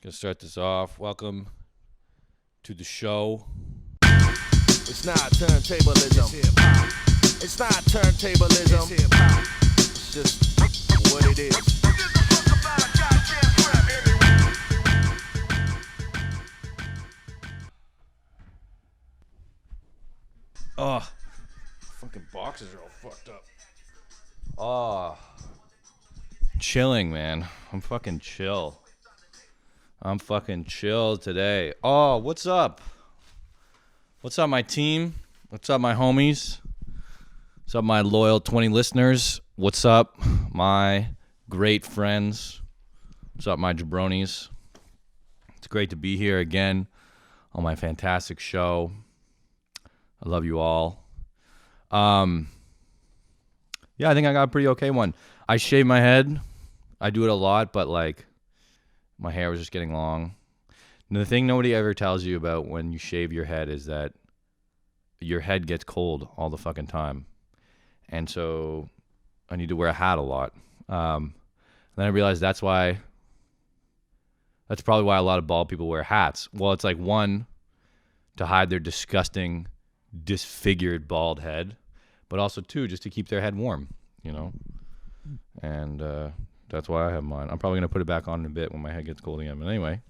Gonna start this off. Welcome to the show. It's not turntablism. It's not turntablism. It's just what it is. Oh, fucking boxes are all fucked up. Oh, chilling, man. I'm fucking chill. I'm fucking chill today. Oh, what's up? What's up, my team? What's up, my homies? What's up, my loyal 20 listeners? What's up, my great friends? What's up, my jabronis? It's great to be here again on my fantastic show. I love you all. Yeah, I think I got a pretty okay one. I shave my head. I do it a lot, but like my hair was just getting long. And the thing nobody ever tells you about when you shave your head is that your head gets cold all the fucking time. And so I need to wear a hat a lot. Then I realized that's probably why a lot of bald people wear hats. Well, it's like one, to hide their disgusting, disfigured bald head, but also two, just to keep their head warm, you know? And that's why I have mine. I'm probably going to put it back on in a bit when my head gets cold again. But anyway,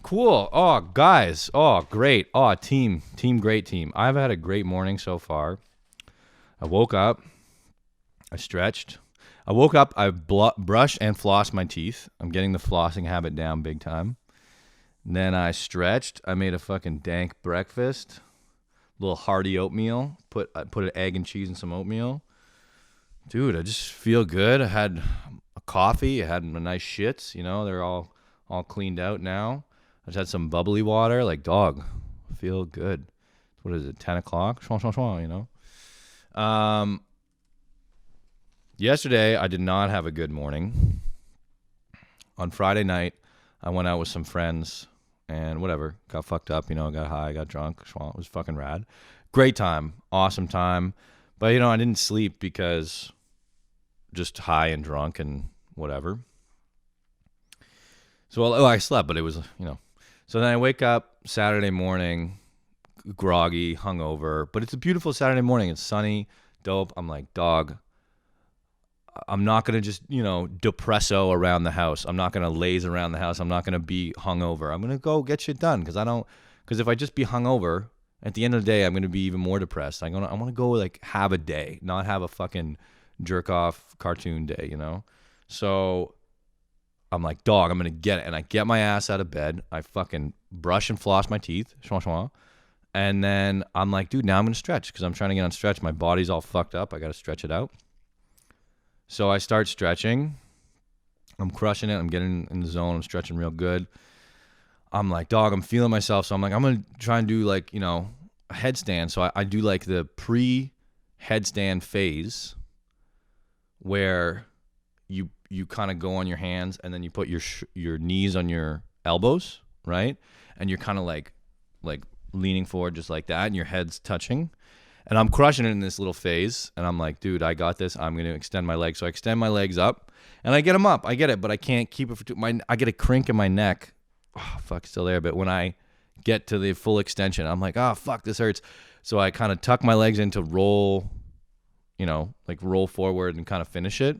cool. Oh, guys. Oh, great. Oh, team, great team. I've had a great morning so far. I woke up. I stretched. I woke up. I brushed and flossed my teeth. I'm getting the flossing habit down big time. Then I stretched. I made a fucking dank breakfast. Little hearty oatmeal. I put an egg and cheese and some oatmeal. Dude, I just feel good. I had a coffee. I had my nice shits. You know, they're all cleaned out now. I just had some bubbly water. Like, dog, I feel good. What is it, 10 o'clock? You know? Yesterday, I did not have a good morning. On Friday night, I went out with some friends and whatever. Got fucked up, you know, got high, got drunk. It was fucking rad. Great time. Awesome time. But, you know, I didn't sleep because just high and drunk and whatever. So, I slept, but it was, you know. So then I wake up Saturday morning, groggy, hungover. But it's a beautiful Saturday morning. It's sunny, dope. I'm like, dog, I'm not going to just, you know, depresso around the house. I'm not going to laze around the house. I'm not going to be hungover. I'm going to go get shit done because if I just be hungover, at the end of the day, I'm going to be even more depressed. I want to go like have a day, not have a fucking jerk off cartoon day, you know? So I'm like, dog, I'm going to get it. And I get my ass out of bed. I fucking brush and floss my teeth. And then I'm like, dude, now I'm going to stretch because I'm trying to get on stretch. My body's all fucked up. I got to stretch it out. So I start stretching. I'm crushing it. I'm getting in the zone. I'm stretching real good. I'm like, dog, I'm feeling myself. So I'm like, I'm going to try and do like, you know, a headstand. So I do like the pre-headstand phase where you kind of go on your hands and then you put your knees on your elbows, right? And you're kind of like leaning forward just like that and your head's touching. And I'm crushing it in this little phase. And I'm like, dude, I got this. I'm going to extend my legs. So I extend my legs up and I get them up. I get it, but I can't keep it for I get a crink in my neck. Oh, fuck, still there. But when I get to the full extension, I'm like, oh, fuck, this hurts. So I kind of tuck my legs in to roll, you know, like roll forward and kind of finish it.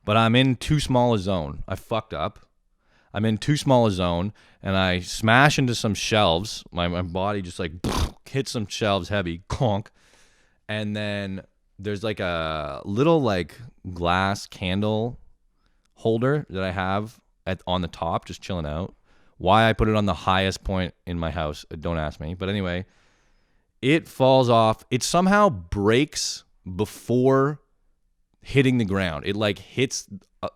But I'm in too small a zone. I fucked up. I'm in too small a zone, and I smash into some shelves. My body just like hits some shelves heavy, conk. And then there's like a little like glass candle holder that I have on the top, just chilling out. Why I put it on the highest point in my house, don't ask me. But anyway, it falls off. It somehow breaks before hitting the ground. It like hits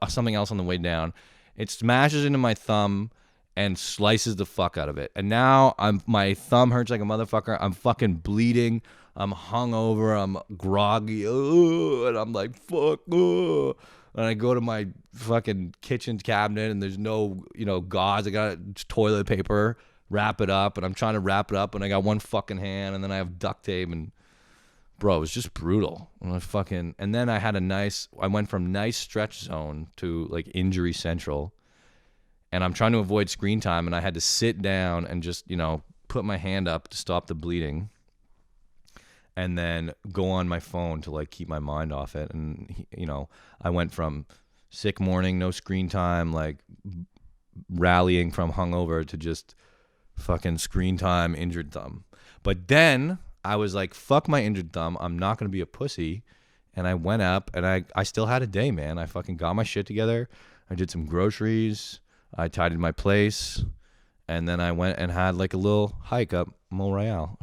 something else on the way down. It smashes into my thumb and slices the fuck out of it. And now my thumb hurts like a motherfucker. I'm fucking bleeding. I'm hungover. I'm groggy. And I'm like, fuck. And I go to my fucking kitchen cabinet and there's no, you know, gauze. I got toilet paper, wrap it up. And I'm trying to wrap it up and I got one fucking hand and then I have duct tape and bro, it was just brutal. And then I went from nice stretch zone to like injury central. and I'm trying to avoid screen time, and I had to sit down and just, put my hand up to stop the bleeding, and then go on my phone to like keep my mind off it. And I went from sick morning, no screen time, like rallying from hungover, to just fucking screen time, injured thumb. But then I was like, fuck my injured thumb, I'm not gonna be a pussy. And I went up, and I still had a day, man. I fucking got my shit together. I did some groceries. I tidied my place. And then I went and had like a little hike up Mont Royal.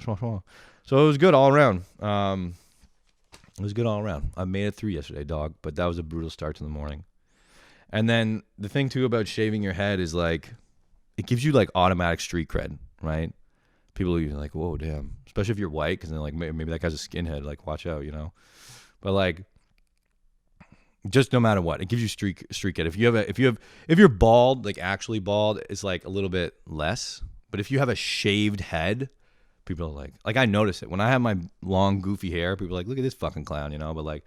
So it was good all around. It was good all around. I made it through yesterday, dog. But that was a brutal start to the morning. And then the thing, too, about shaving your head is like, it gives you like automatic street cred, right? People are like, whoa, damn. Especially if you're white, because they're like, maybe that guy's a skinhead. Like, watch out, But like, just no matter what, it gives you street cred. If you're bald, like actually bald, it's like a little bit less. But if you have a shaved head, people are like I notice it when I have my long goofy hair. People are like, look at this fucking clown, But like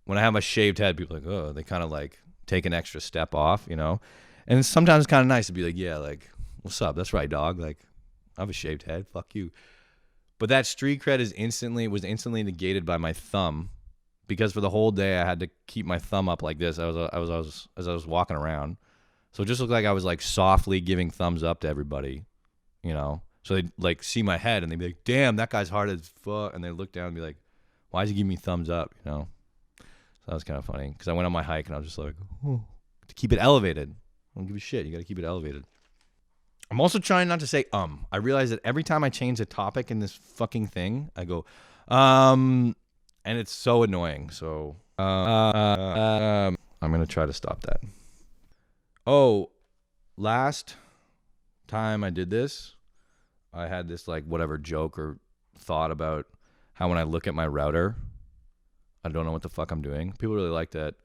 when I have my shaved head, people are like, oh, they kind of like take an extra step off, And sometimes it's kind of nice to be like, yeah, like, what's up? That's right, dog. Like, I have a shaved head. Fuck you. But that street cred was instantly negated by my thumb. Because for the whole day I had to keep my thumb up like this. As I was walking around, so it just looked like I was like softly giving thumbs up to everybody, So they'd like see my head and they'd be like, "Damn, that guy's hard as fuck," and they look down and be like, "Why is he giving me thumbs up?" So that was kind of funny because I went on my hike and I was just like, oh, to keep it elevated. I don't give a shit. You got to keep it elevated. I'm also trying not to say I realize that every time I change a topic in this fucking thing, I go and it's so annoying. So I'm going to try to stop that. Oh, last time I did this, I had this like whatever joke or thought about how when I look at my router, I don't know what the fuck I'm doing. People really like that.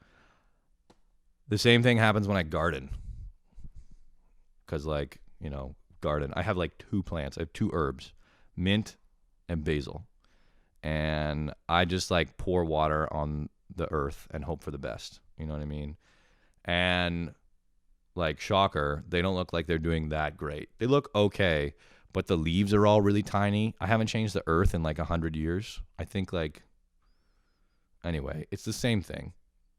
The same thing happens when I garden. Because like, garden. I have like 2 plants. I have 2 herbs, mint and basil. And I just like pour water on the earth and hope for the best. You know what I mean? And like, shocker, they don't look like they're doing that great. They look okay, but the leaves are all really tiny. I haven't changed the earth in like 100 years. I think like, anyway, it's the same thing.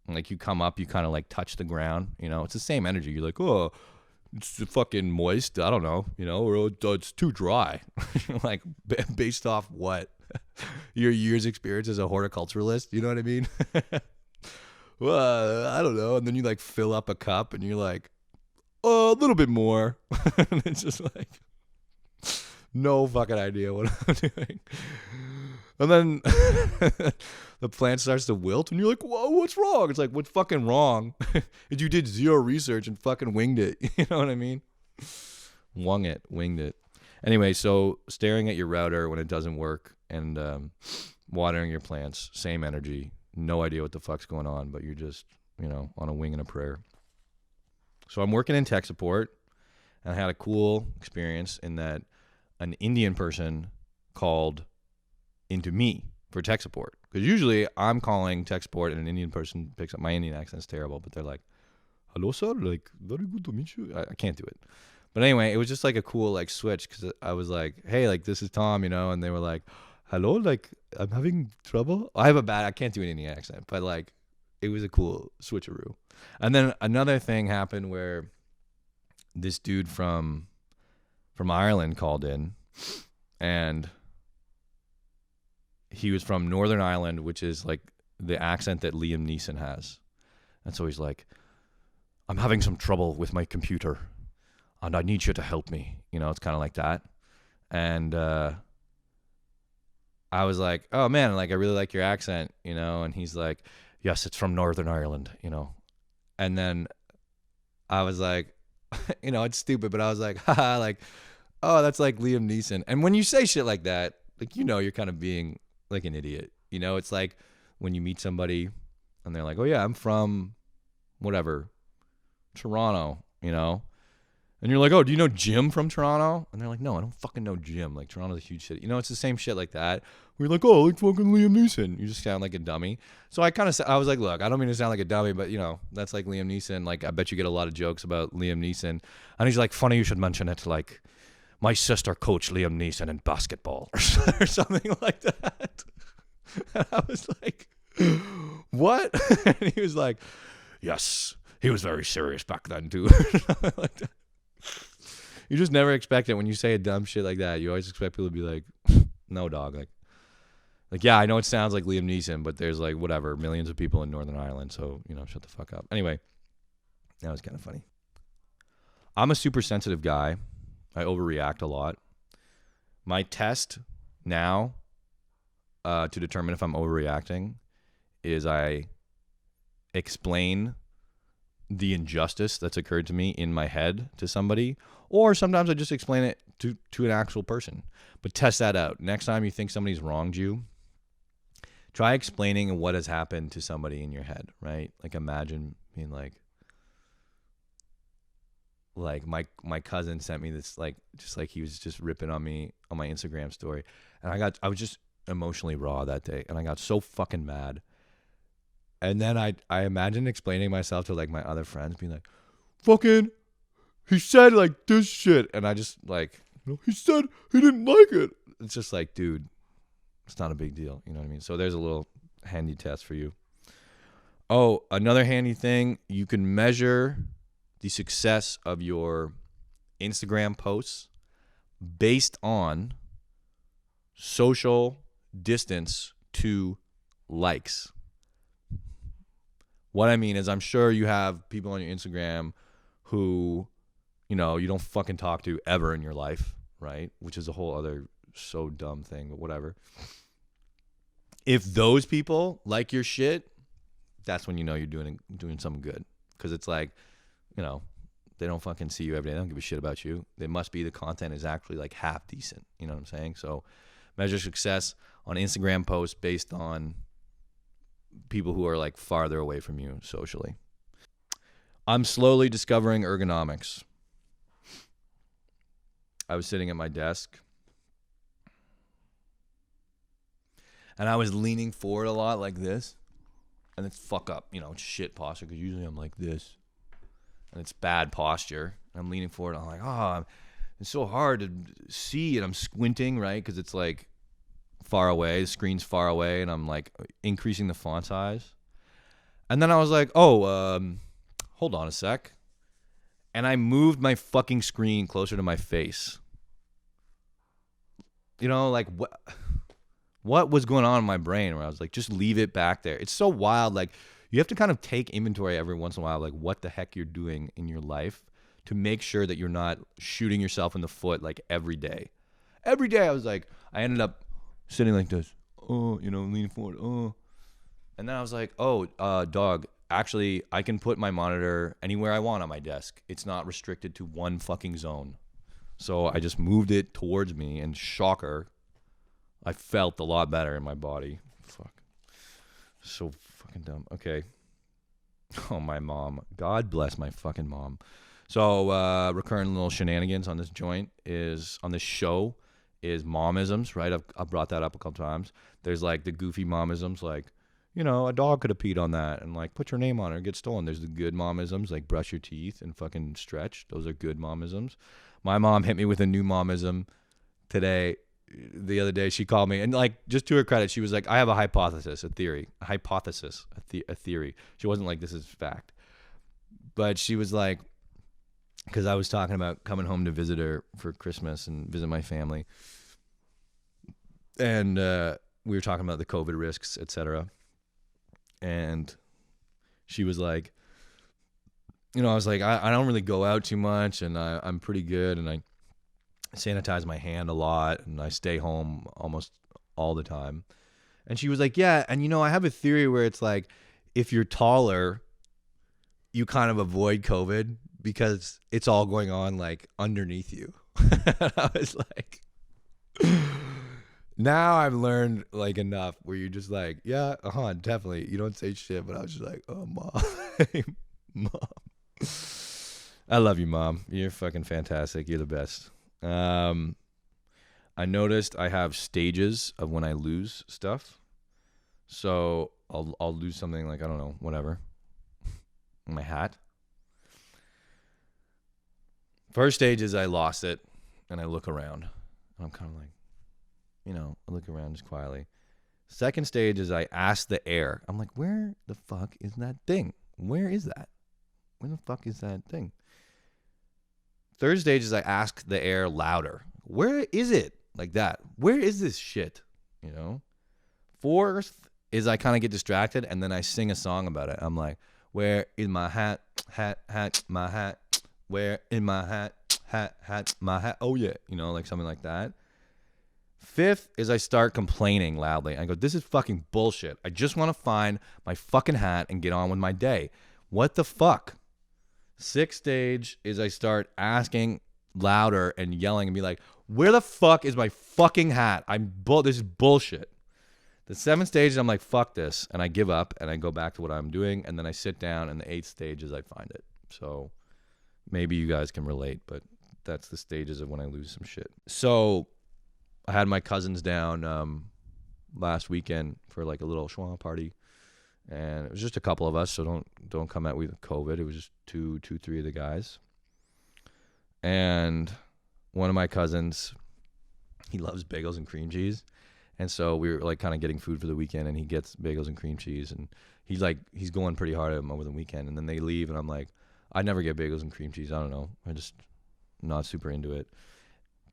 Like you come up, you kind of like touch the ground, it's the same energy. You're like, oh, it's fucking moist. I don't know, or it's too dry. Like based off what? Your year's experience as a horticulturalist, you know what I mean? Well, I don't know. And then you like fill up a cup and you're like, oh, a little bit more. And it's just like, no fucking idea what I'm doing. And then the plant starts to wilt and you're like, whoa, what's wrong? It's like, what's fucking wrong? You did zero research and fucking winged it. You know what I mean? Winged it. Anyway, so staring at your router when it doesn't work and watering your plants, same energy, no idea what the fuck's going on, but you're just, on a wing and a prayer. So I'm working in tech support, and I had a cool experience in that an Indian person called into me for tech support. Because usually I'm calling tech support and an Indian person picks up. My Indian accent's terrible, but they're like, hello, sir, like, very good to meet you. I can't do it. But anyway, it was just like a cool like switch because I was like, hey, like this is Tom, and they were like, hello, like I'm having trouble. I can't do an Indian accent, but like it was a cool switcheroo. And then another thing happened where this dude from Ireland called in, and he was from Northern Ireland, which is like the accent that Liam Neeson has. And so he's like, I'm having some trouble with my computer and I need you to help me. It's kind of like that. And I was like, oh man, like I really like your accent, and he's like, yes, it's from Northern Ireland, And then I was like, it's stupid, but I was like, haha, like, oh, that's like Liam Neeson. And when you say shit like that, like, you're kind of being like an idiot. It's like when you meet somebody and they're like, oh yeah, I'm from whatever, Toronto, And you're like, oh, do you know Jim from Toronto? And they're like, no, I don't fucking know Jim. Like, Toronto's a huge city. You know, it's the same shit like that. We're like, oh, like fucking Liam Neeson. You just sound like a dummy. So I was like, look, I don't mean to sound like a dummy, but, you know, that's like Liam Neeson. Like, I bet you get a lot of jokes about Liam Neeson. And he's like, funny you should mention it. Like, my sister coached Liam Neeson in basketball or something like that. And I was like, what? And he was like, yes, he was very serious back then, too. Like that. You just never expect it when you say a dumb shit like that. You always expect people to be like, no, dog. Like, yeah, I know it sounds like Liam Neeson, but there's like, whatever, millions of people in Northern Ireland. So, you know, shut the fuck up. Anyway, that was kind of funny. I'm a super sensitive guy. I overreact a lot. My test now to determine if I'm overreacting is I explain the injustice that's occurred to me in my head to somebody, or sometimes I just explain it to an actual person. But test that out. Next time you think somebody's wronged you, try explaining what has happened to somebody in your head, right? Like imagine being like my cousin sent me this, like, just like he was just ripping on me on my Instagram story. And I was just emotionally raw that day. And I got so fucking mad. And then I imagine explaining myself to like my other friends, being like, fucking, he said like this shit. And I just like, you know, he said he didn't like it. It's just like, dude, it's not a big deal. You know what I mean? So there's a little handy test for you. Oh, another handy thing, you can measure the success of your Instagram posts based on social distance to likes. What I mean is, I'm sure you have people on your Instagram who, you know, you don't fucking talk to ever in your life, right? Which is a whole other so dumb thing, but whatever. If those people like your shit, that's when you know you're doing something good. Because it's like, you know, they don't fucking see you every day. They don't give a shit about you. They must be the content is actually like half decent. You know what I'm saying? So measure success on Instagram posts based on people who are like farther away from you socially. I'm slowly discovering ergonomics. I was sitting at my desk and I was leaning forward a lot like this. And it's fuck up, you know, it's shit posture because usually I'm like this. And it's bad posture. I'm leaning forward. I'm like, oh, it's so hard to see. And I'm squinting, right? Because it's like far away. The screen's far away. And I'm like increasing the font size. And then I was like, oh, hold on a sec. And I moved my fucking screen closer to my face. You know, like what was going on in my brain where I was like, just leave it back there. It's so wild. Like, you have to kind of take inventory every once in a while, like what the heck you're doing in your life to make sure that you're not shooting yourself in the foot like every day. Every day I was like, I ended up sitting like this, oh, you know, leaning forward, oh. And then I was like, oh, dog, actually, I can put my monitor anywhere I want on my desk. It's not restricted to one fucking zone. So I just moved it towards me, and shocker, I felt a lot better in my body. Fuck. So fucking dumb. Okay. Oh, my mom. God bless my fucking mom. So recurring little shenanigans on this joint is, on this show, is momisms, right? I've brought that up a couple times. There's like the goofy momisms, like, you know, a dog could have peed on that and like put your name on it or get stolen. There's the good momisms, like brush your teeth and fucking stretch. Those are good momisms. My mom hit me with a new momism today. The other day she called me, and like, just to her credit, she was like, I have a hypothesis, a theory. She wasn't like, this is fact. But she was like, because I was talking about coming home to visit her for Christmas and visit my family. And we were talking about the COVID risks, etc. And she was like, you know, I was like, I don't really go out too much, and I'm pretty good, and I sanitize my hand a lot, and I stay home almost all the time. And she was like, yeah, and you know, I have a theory where it's like, if you're taller, you kind of avoid COVID because it's all going on like underneath you. I was like, now I've learned like enough where you're just like, yeah, definitely. You don't say shit, but I was just like, oh, mom, mom. I love you, Mom. You're fucking fantastic. You're the best. I noticed I have stages of when I lose stuff. So I'll lose something like, I don't know, whatever. My hat. First stage is I lost it, and I look around. And I'm kind of like, I look around just quietly. Second stage is I ask the air. I'm like, where the fuck is that thing? Where is that? Where the fuck is that thing? Third stage is I ask the air louder. Where is it? Like that. Where is this shit? Fourth is I kind of get distracted, and then I sing a song about it. I'm like, where is my hat, my hat? Where in my hat, my hat? Oh, yeah. Like something like that. Fifth is I start complaining loudly. I go, this is fucking bullshit. I just want to find my fucking hat and get on with my day. What the fuck? Sixth stage is I start asking louder and yelling and be like, where the fuck is my fucking hat? This is bullshit. The seventh stage is I'm like, fuck this. And I give up and I go back to what I'm doing. And then I sit down, and the eighth stage is I find it. So maybe you guys can relate, but that's the stages of when I lose some shit. So I had my cousins down last weekend for like a little schwa party, and it was just a couple of us. So don't come at me with COVID. It was just three of the guys, and one of my cousins, he loves bagels and cream cheese, and so we were like kind of getting food for the weekend, and he gets bagels and cream cheese, and he's going pretty hard at them over the weekend, and then they leave, and I'm like, I never get bagels and cream cheese. I don't know. I'm just not super into it.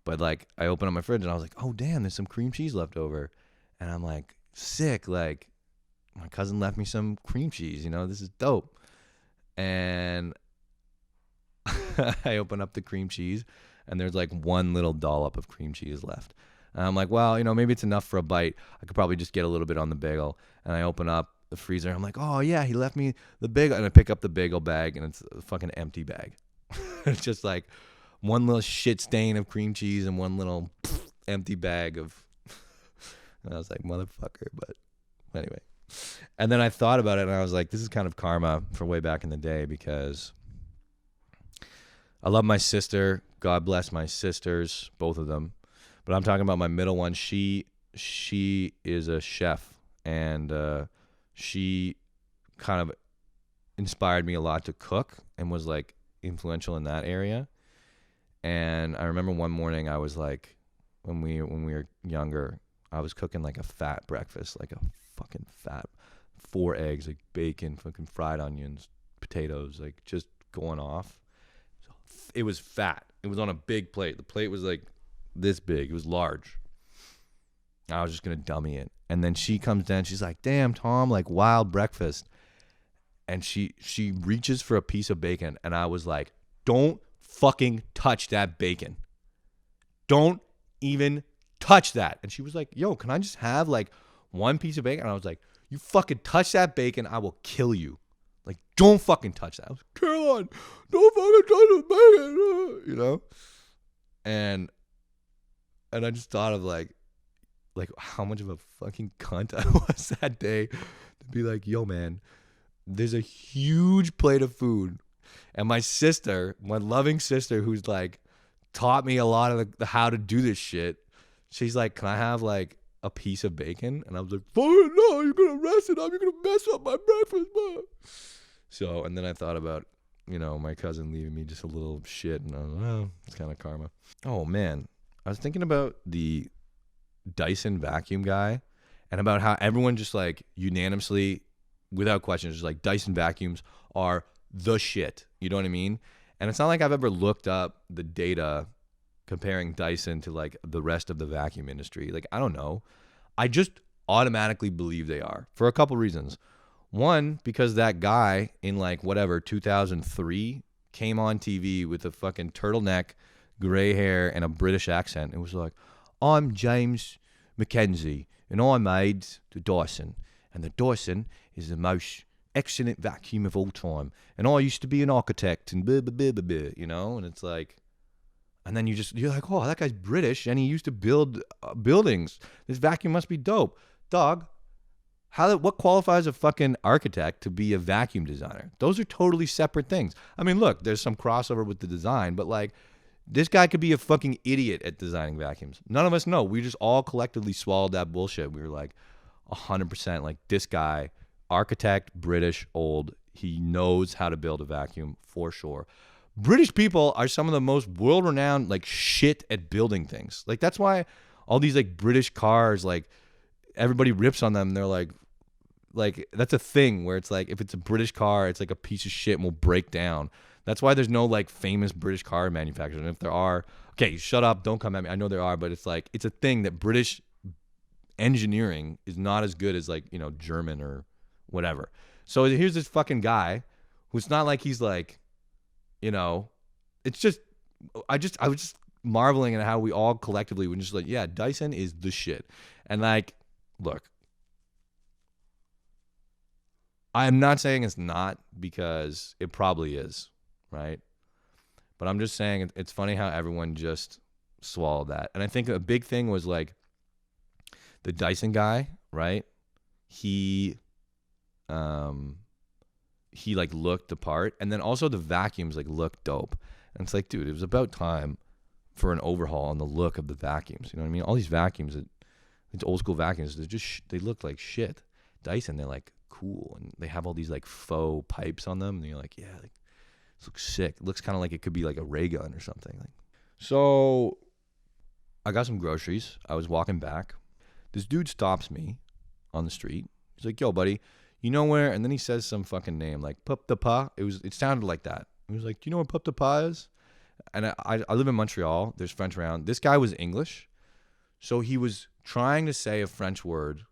But like, I opened up my fridge and I was like, oh damn, there's some cream cheese left over. And I'm like, sick. Like, my cousin left me some cream cheese, this is dope. And I open up the cream cheese, and there's like one little dollop of cream cheese left. And I'm like, well, maybe it's enough for a bite. I could probably just get a little bit on the bagel. And I open up the freezer. I'm like, oh yeah, he left me the bagel. And I pick up the bagel bag, and it's a fucking empty bag. It's just like one little shit stain of cream cheese and one little empty bag of. And I was like, motherfucker. But anyway. And then I thought about it, and I was like, this is kind of karma for way back in the day, because I love my sister. God bless my sisters, both of them. But I'm talking about my middle one. She is a chef, and she kind of inspired me a lot to cook and was like influential in that area. And I remember one morning I was like, when we were younger, I was cooking like a fat breakfast, like a fucking fat 4 eggs, like bacon, fucking fried onions, potatoes, like just going off. It was fat. It was on a big plate. The plate was like this big. It was large. I was just going to dummy it. And then she comes down. She's like, damn, Tom, like wild breakfast. And she reaches for a piece of bacon. And I was like, don't fucking touch that bacon. Don't even touch that. And she was like, yo, can I just have like one piece of bacon? And I was like, you fucking touch that bacon, I will kill you. Like, don't fucking touch that. I was like, Caroline, don't fucking touch the bacon, And I just thought of like how much of a fucking cunt I was that day to be like, yo, man, there's a huge plate of food. And my sister, my loving sister, who's like taught me a lot of the how to do this shit, she's like, can I have like a piece of bacon? And I was like, oh no, you're gonna mess it up. You're gonna mess up my breakfast, man. So, and then I thought about, my cousin leaving me just a little shit, and I was like, oh, it's kind of karma. Oh man, I was thinking about the Dyson vacuum guy, and about how everyone just like unanimously, without question, just like Dyson vacuums are the shit. You know what I mean? And it's not like I've ever looked up the data comparing Dyson to like the rest of the vacuum industry. Like, I don't know. I just automatically believe they are for a couple reasons. One, because that guy in like whatever 2003 came on TV with a fucking turtleneck, gray hair, and a British accent. It was like, I'm James Mackenzie, and I made the Dyson, and the Dyson is the most excellent vacuum of all time. And I used to be an architect, and blah, blah, blah, blah, blah, and it's like, and then you're like, oh, that guy's British, and he used to build buildings. This vacuum must be dope. Dog, What qualifies a fucking architect to be a vacuum designer? Those are totally separate things. I mean, look, there's some crossover with the design, but like this guy could be a fucking idiot at designing vacuums. None of us know. We just all collectively swallowed that bullshit. We were like 100% like this guy, architect, British, old. He knows how to build a vacuum for sure. British people are some of the most world-renowned like shit at building things. Like that's why all these like British cars, like everybody rips on them. They're like that's a thing where it's like if it's a British car, it's like a piece of shit and will break down. That's why there's no like famous British car manufacturers. And if there are, okay, shut up, don't come at me. I know there are, but it's like it's a thing that British engineering is not as good as like, you know, German or whatever. So here's this fucking guy who's not like he's like, you know, it's just I was just marveling at how we all collectively were just like, yeah, Dyson is the shit. And like, look, I am not saying it's not because it probably is, right? But I'm just saying it's funny how everyone just swallowed that. And I think a big thing was like the Dyson guy, right? He like looked the part, and then also the vacuums like looked dope. And it's like, dude, it was about time for an overhaul on the look of the vacuums. You know what I mean? All these vacuums, it's old school vacuums. They look like shit. Dyson, they're like cool, and they have all these like faux pipes on them, and you're like, yeah, like this looks sick. It looks kind of like it could be like a ray gun or something. Like, so I got some groceries. I was walking back. This dude stops me on the street. He's like, yo, buddy, you know where? And then he says some fucking name like Pup de Pa. It sounded like that. He was like, do you know where Pup de Pa is? And I live in Montreal. There's French around. This guy was English, so he was trying to say a French word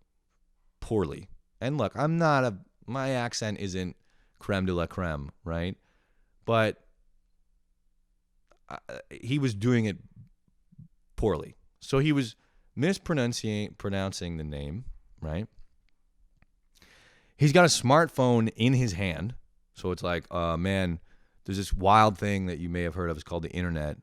poorly. And look, my accent isn't creme de la creme, right? But he was doing it poorly. So he was pronouncing the name, right? He's got a smartphone in his hand. So it's like, man, there's this wild thing that you may have heard of. It's called the internet,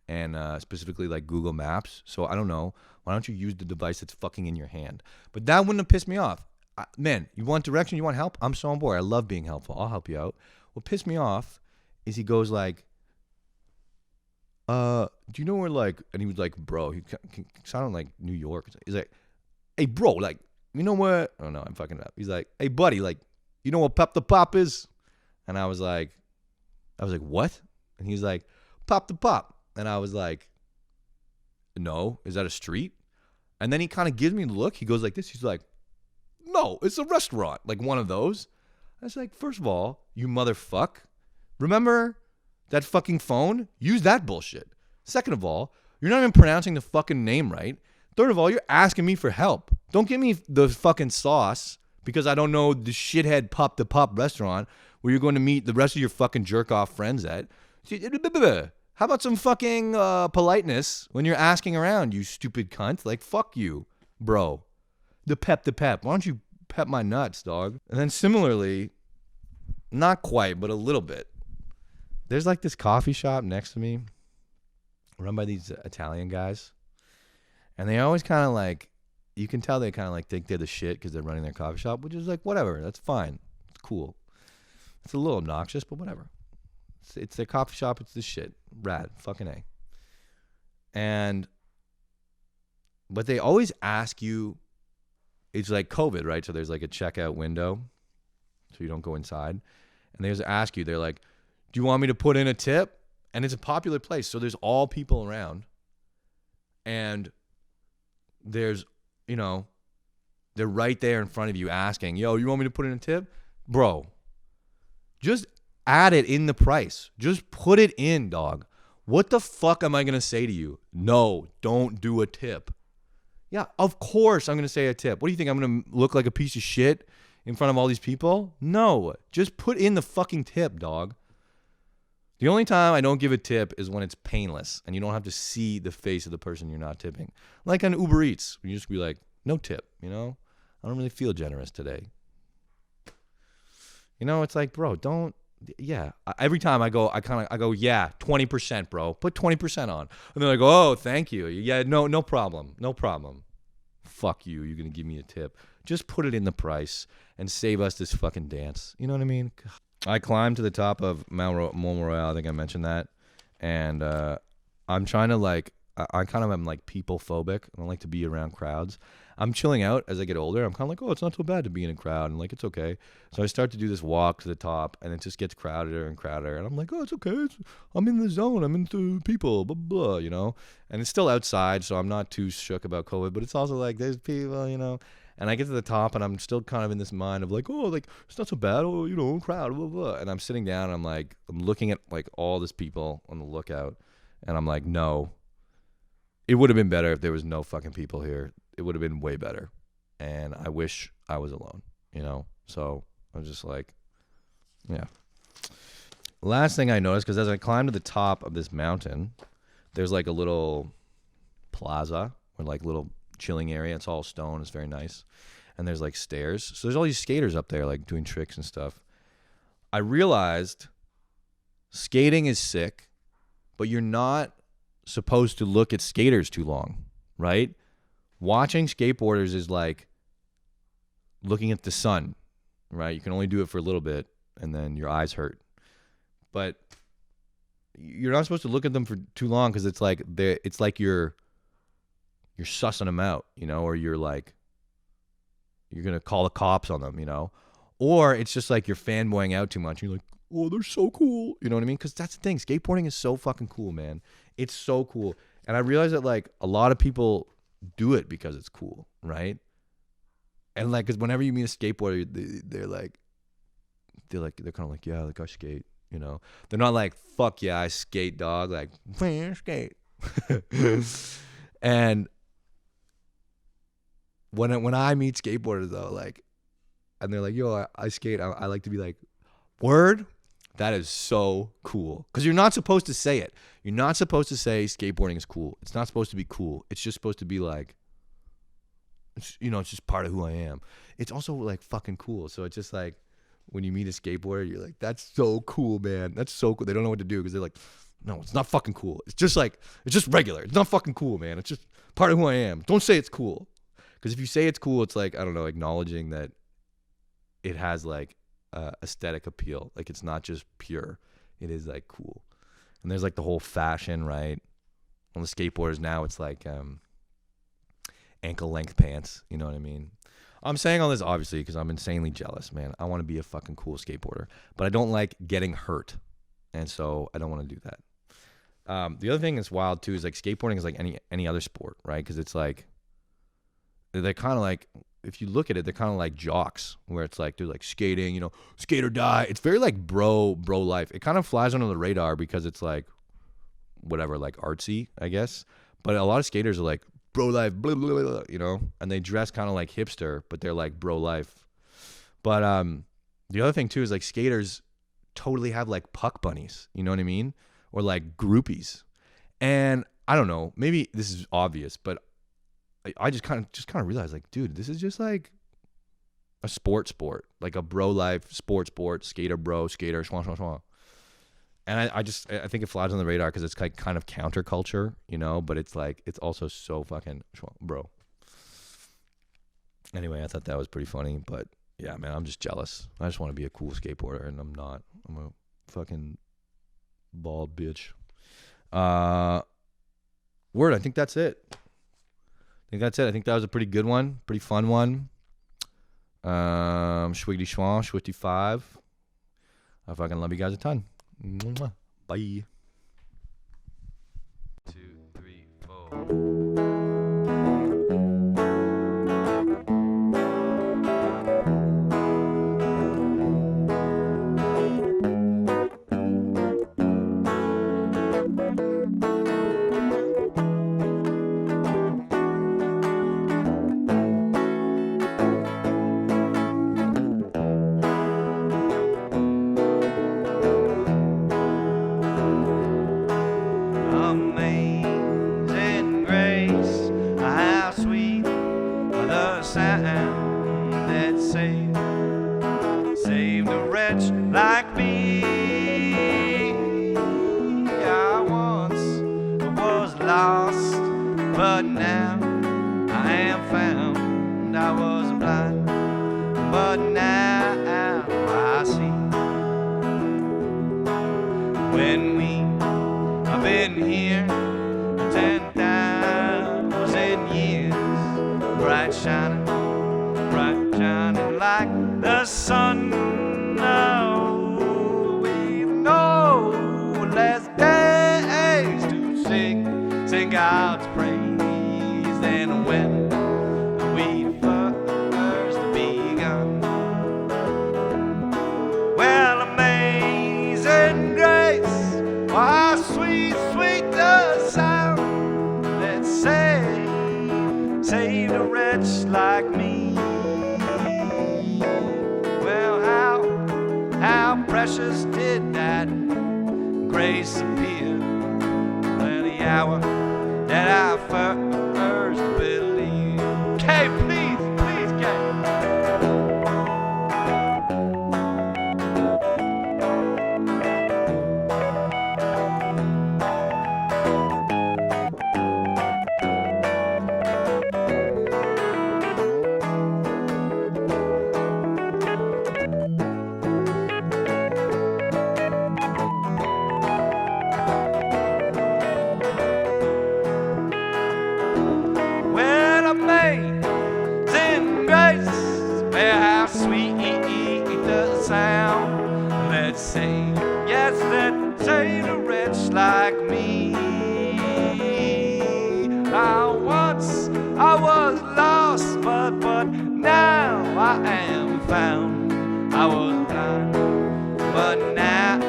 and specifically like Google Maps. So I don't know. Why don't you use the device that's fucking in your hand? But that wouldn't have pissed me off. Man, you want direction? You want help? I'm so on board. I love being helpful. I'll help you out. What pissed me off is he goes like, do you know where like, and he was like, bro, he sounded like New York. He's like, hey, bro, like, you know where, oh no, I'm fucking it up. He's like, hey, buddy, like, you know what Pop the Pop is? And I was like, what? And he's like, Pop the Pop. And I was like, no, is that a street? And then he kind of gives me the look. He goes like this. He's like, no, it's a restaurant, like one of those. I was like, first of all, you motherfuck, remember that fucking phone? Use that bullshit. Second of all, you're not even pronouncing the fucking name right. Third of all, you're asking me for help. Don't give me the fucking sauce because I don't know the shithead Pop the Pop restaurant where you're going to meet the rest of your fucking jerk-off friends at. How about some fucking politeness when you're asking around, you stupid cunt? Like, fuck you, bro. The pep. Why don't you pep my nuts, dog? And then similarly, not quite, but a little bit. There's like this coffee shop next to me run by these Italian guys. And they always kind of like, you can tell they kind of like think they're the shit because they're running their coffee shop, which is like, whatever. That's fine. It's cool. It's a little obnoxious, but whatever. It's their coffee shop. It's the shit. Rad. Fucking A. But they always ask you, it's like COVID, right? So there's like a checkout window so you don't go inside. And they just ask you, they're like, do you want me to put in a tip? And it's a popular place. So there's all people around. And there's, you know, they're right there in front of you asking, yo, you want me to put in a tip? Bro, just add it in the price. Just put it in, dog. What the fuck am I going to say to you? No, don't do a tip. Yeah, of course I'm going to say a tip. What do you think? I'm going to look like a piece of shit in front of all these people? No, just put in the fucking tip, dog. The only time I don't give a tip is when it's painless and you don't have to see the face of the person you're not tipping. Like on Uber Eats, you just be like, no tip, you know? I don't really feel generous today. You know, it's like, bro, don't, yeah. Every time I go, I go, yeah, 20%, bro. Put 20% on. And they're like, oh, thank you. Yeah, no problem. fuck you. You're going to give me a tip. Just put it in the price and save us this fucking dance. You know what I mean? I climbed to the top of Mont Royal. I think I mentioned that. And I'm trying to like, I kind of am like people phobic. I don't like to be around crowds. I'm chilling out as I get older. I'm kind of like, oh, it's not so bad to be in a crowd. And like, it's okay. So I start to do this walk to the top and it just gets crowded and crowded. And I'm like, oh, it's okay. I'm in the zone. I'm into people, blah, blah, you know. And it's still outside, so I'm not too shook about COVID. But it's also like, there's people, you know. And I get to the top and I'm still kind of in this mind of like, oh, like, it's not so bad. Oh, you know, crowd, blah, blah. And I'm sitting down and I'm like, I'm looking at like all these people on the lookout. And I'm like, no. It would have been better if there was no fucking people here. It would have been way better. And I wish I was alone, you know? So I was just like, yeah. Last thing I noticed, because as I climbed to the top of this mountain, there's like a little plaza or like little chilling area. It's all stone. It's very nice. And there's like stairs. So there's all these skaters up there like doing tricks and stuff. I realized skating is sick, but you're not supposed to look at skaters too long, right? Watching skateboarders is like looking at the sun, right? You can only do it for a little bit and then your eyes hurt. But you're not supposed to look at them for too long because it's like you're sussing them out, you know, or you're like you're going to call the cops on them, you know? Or it's just like you're fanboying out too much. You're like, oh, they're so cool. You know what I mean? Because that's the thing. Skateboarding is so fucking cool, man. It's so cool. And I realize that like a lot of people do it because it's cool, right? And like, because whenever you meet a skateboarder, they're kind of like, yeah, like I skate, you know? They're not like, fuck yeah, I skate, dog. Like, man, skate. And when I meet skateboarders though, like, and they're like, yo, I skate. I like to be like, word? That is so cool. Because you're not supposed to say it. You're not supposed to say skateboarding is cool. It's not supposed to be cool. It's just supposed to be like, it's just part of who I am. It's also like fucking cool. So it's just like, when you meet a skateboarder, you're like, that's so cool, man. That's so cool. They don't know what to do because they're like, no, it's not fucking cool. It's just regular. It's not fucking cool, man. It's just part of who I am. Don't say it's cool. Because if you say it's cool, it's like, I don't know, acknowledging that it has like aesthetic appeal. Like it's not just pure. It is like cool. And there's like the whole fashion, right? On the skateboarders now, it's like ankle length pants. You know what I mean? I'm saying all this obviously because I'm insanely jealous, man. I want to be a fucking cool skateboarder, but I don't like getting hurt. And so I don't want to do that. The other thing that's wild too is like skateboarding is like any other sport, right? Because it's like, they're kind of like, if you look at it, they're kind of like jocks, where it's like they're like skating, you know, skate or die. It's very like bro life. It kind of flies under the radar because it's like whatever, like artsy, I guess. But a lot of skaters are like bro life, blah, blah, blah, blah, you know, and they dress kind of like hipster, but they're like bro life. But the other thing too is like skaters totally have like puck bunnies, you know what I mean, or like groupies. And I don't know, maybe this is obvious, but I just kind of realized, like, dude, this is just like a sport, like a bro life sport, skater, schwa, schwa, schwa. And I think it flies on the radar because it's like kind of counterculture, you know, but it's like, it's also so fucking bro. Anyway, I thought that was pretty funny, but yeah, man, I'm just jealous. I just want to be a cool skateboarder and I'm not. I'm a fucking bald bitch. Word, I think that's it. I think that was a pretty good one, pretty fun one. Schwiggity schwan, schwitty 5. I fucking love you guys a ton. Mwah. Bye. 2, 3, 4. Amazing grace, how sweet the sound that saved a wretch like me. I once was lost, but now I am found. sing God's praise. Then when we first begun, well, amazing grace, how sweet, sweet the sound that saved a wretch like me. Well, how precious did that grace appear, when the hour that I first believed. Kay, please, Kay. Amazing grace, well, how sweet the sound. Let's sing, yes, let's sing a wretch like me. I was lost, but now I am found. I was blind, but now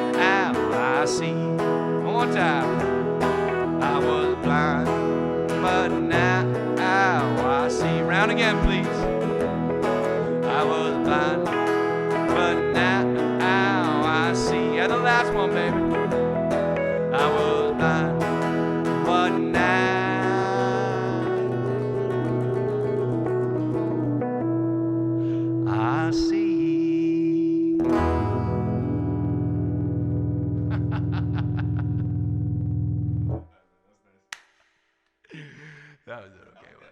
I see. One more time. I was blind, but now I see. Round again, please. I was blind, but now I see. And the last one, baby. I was blind, but now I see. That was an okay one.